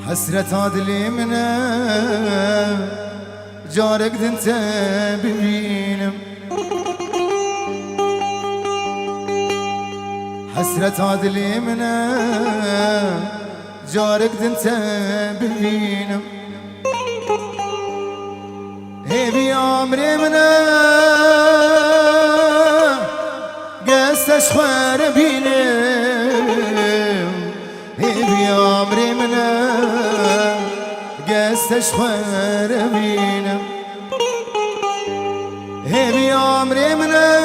حسرت عدلی منه جارك دنت ببينم حسرت عدلی منه جارك دنت ببينم هيبي عمري منه قستش خوار بينم هيبي عمري منه قستش خوار بينم هيبي عمري منه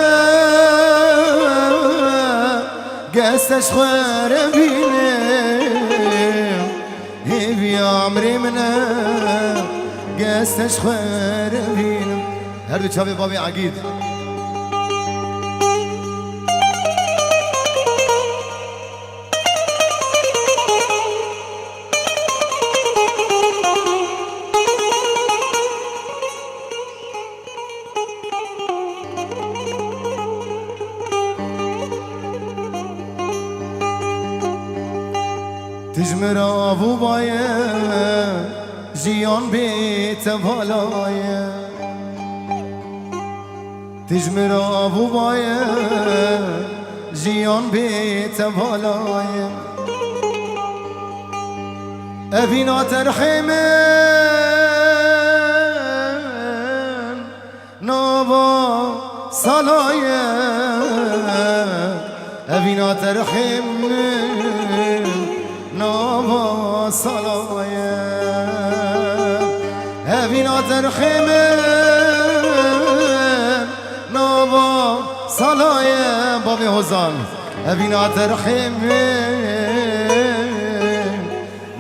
قستش خوار بينم هيبي عمري منه قستش خوار بينم هردو چاوی بابی عقید تجمر آبو بايه جيان بيت بالايه تجمر آبو بايه جيان بيت بالايه أبينا ترحمن نابا صلايه أبينا ترحمن نابا صلايه أبينا ترحمن نابا صلايه بابي هزان أبينا ترحمن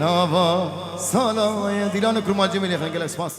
نابا صلايه ديلان كرمال جميل يا خنقل اسفاس